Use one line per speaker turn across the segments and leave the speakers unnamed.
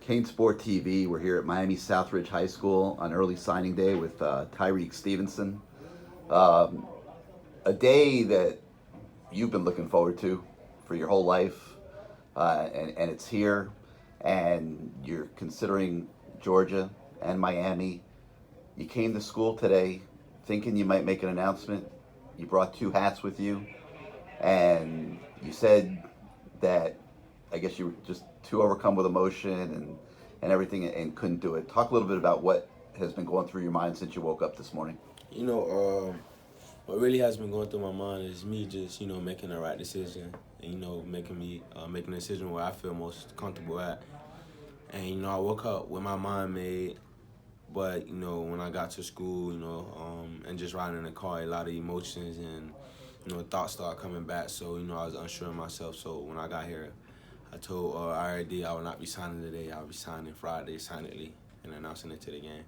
CaneSport TV. We're here at Miami Southridge High School on early signing day with Tyrique Stevenson. Um, a day that you've been looking forward to for your whole life, and it's here, and you're considering Georgia and Miami. You came to school today thinking you might make an announcement. You brought two hats with you, and you said that I guess you were just too overcome with emotion and everything and couldn't do it. Talk a little bit about what has been going through your mind since you woke up this morning.
You know, what really has been going through my mind is me just, making the right decision and, making a decision where I feel most comfortable at. And, I woke up with my mind made, but, when I got to school, and just riding in the car, a lot of emotions and, thoughts started coming back. So, I was unsure of myself. So when I got here, I told IRD I would not be signing today. I would be signing Friday silently and announcing it to the game.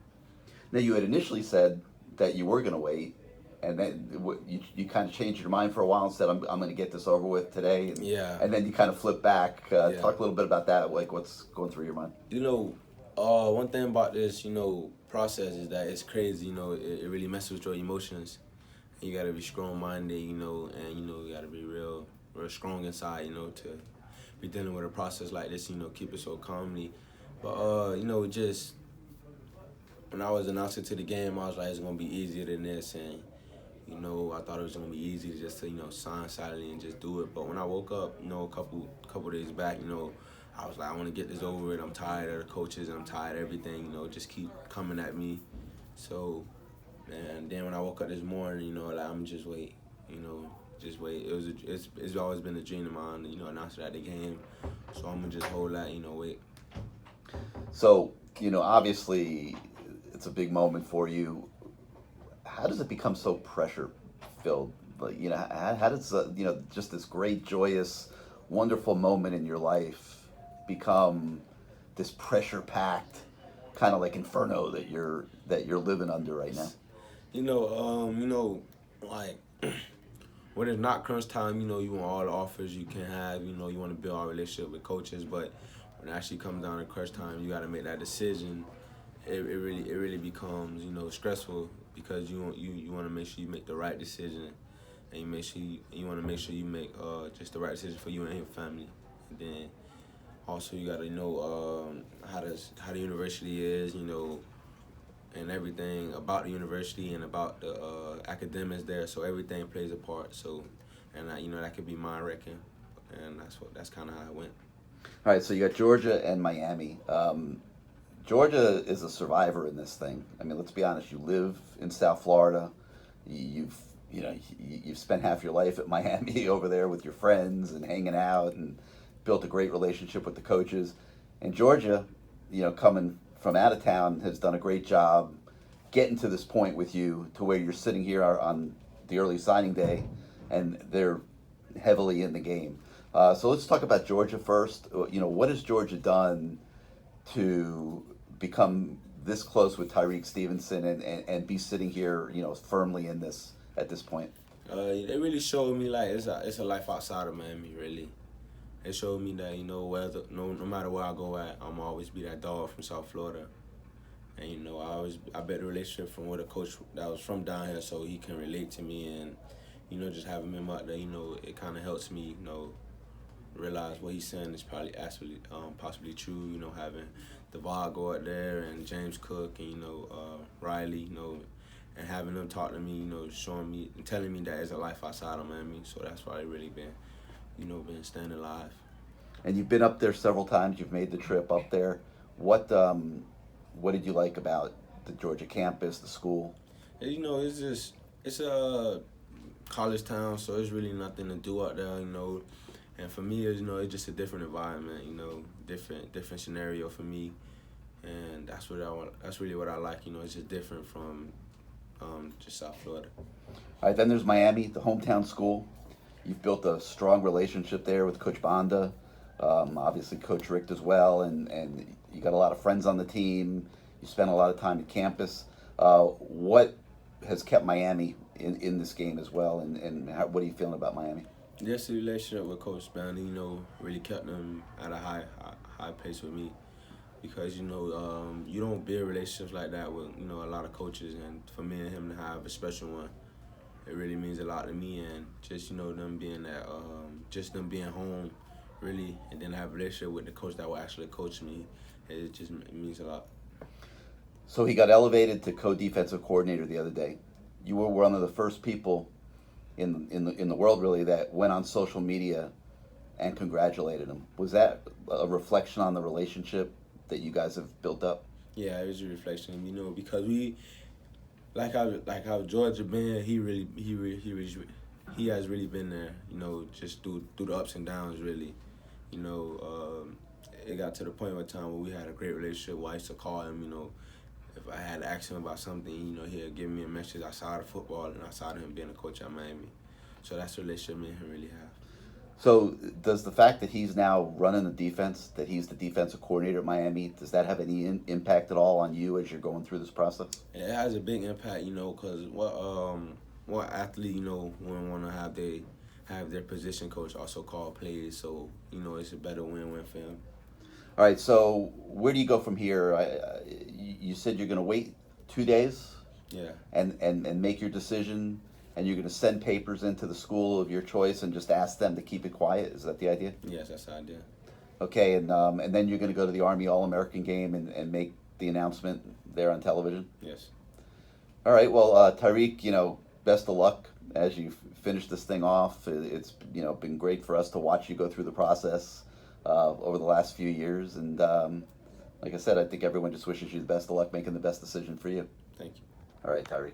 Now, you had initially said that you were going to wait, and then you kind of changed your mind for a while and said, I'm going to get this over with today.
Yeah.
And then you kind of flipped back.
Yeah.
Talk a little bit about that, like what's going through your mind.
One thing about this, process is that it's crazy, it really messes with your emotions. You got to be strong-minded, and, you got to be real strong inside, to be dealing with a process like this, keep it so calmly. But, just when I was announcing to the game, I was like, it's going to be easier than this. And, I thought it was going to be easy to just to, sign silently and just do it. But when I woke up, a couple days back, I was like, I want to get this over with. I'm tired of the coaches and I'm tired of everything, just keep coming at me. So, and then when I woke up this morning, like, I'm just wait, just wait. It's always been a dream of mine, announce it at the game. So I'm going to just hold that, wait.
So, obviously it's a big moment for you. How does it become so pressure filled? Like, how does, just this great, joyous, wonderful moment in your life become this pressure packed kind of like inferno that you're living under right now?
Like when it's not crunch time, you want all the offers you can have, you want to build our relationship with coaches, but when it actually comes down to crunch time, you got to make that decision. It really becomes, stressful because you want to make sure you make the right decision, and you want to make sure you make just the right decision for you and your family. And then also you got to know how the university is, and everything about the university and about the academics there. So everything plays a part. So, and that could be mind wrecking, and that's kind of how it went.
All right, so you got Georgia and Miami. Georgia is a survivor in this thing. I mean, let's be honest. You live in South Florida. You've spent half your life at Miami over there with your friends and hanging out and built a great relationship with the coaches. And Georgia, coming from out of town, has done a great job getting to this point with you to where you're sitting here on the early signing day, and they're heavily in the game. So let's talk about Georgia first. What has Georgia done to become this close with Tyrique Stevenson and be sitting here, firmly in this at this point?
It really showed me like it's a life outside of Miami. Really, it showed me that no matter where I go at, I'm always be that dog from South Florida. And I built a relationship with a coach that was from down here, so he can relate to me, and just having him out there, it kind of helps me, realize what he's saying is probably actually possibly true. Having Devon go out there and James Cook and Riley, and having them talk to me, showing me and telling me that there's a life outside of Miami. So that's probably really been, been staying alive.
And you've been up there several times. You've made the trip up there. What did you like about the Georgia campus, the school?
It's a college town, so there's really nothing to do out there, And for me, it's just a different environment, different scenario for me, and that's what I want. That's really what I like, It's just different from just South Florida.
All right, then there's Miami, the hometown school. You've built a strong relationship there with Coach Banda, obviously Coach Richt as well, and you got a lot of friends on the team. You spent a lot of time at campus. What has kept Miami in this game as well, and what are you feeling about Miami?
Yes, the relationship with Coach Banda, really kept them at a high pace with me, because you don't build relationships like that with a lot of coaches, and for me and him to have a special one, it really means a lot to me. And just them being that just them being home, really, and then have a relationship with the coach that will actually coach me, it means a lot.
So he got elevated to co-defensive coordinator the other day. You were one of the first people in the world really that went on social media and congratulated him. Was that a reflection on the relationship that you guys have built up?
Yeah, it was a reflection, because we like how Georgia been. He has really been there. Just through the ups and downs, really. It got to the point of a time where we had a great relationship. Where I used to call him. If I had to ask him about something, he'd give me a message outside of football and outside of him being a coach at Miami. So that's the relationship me and him really have.
So does the fact that he's now running the defense, that he's the defensive coordinator at Miami, does that have any impact at all on you as you're going through this process?
It has a big impact, because what athlete, wouldn't want to have their position coach also call plays. So it's a better win-win for him.
All right, so where do you go from here? You said you're going to wait 2 days?
Yeah.
And make your decision, and you're going to send papers into the school of your choice and just ask them to keep it quiet? Is that the idea?
Yes, that's the idea.
Okay, and then you're going to go to the Army All-American game and make the announcement there on television?
Yes.
All right, well, Tyrique, best of luck as you finish this thing off. It's been great for us to watch you go through the process over the last few years, and like I said, I think everyone just wishes you the best of luck making the best decision for you.
Thank you.
All right, Tyrique.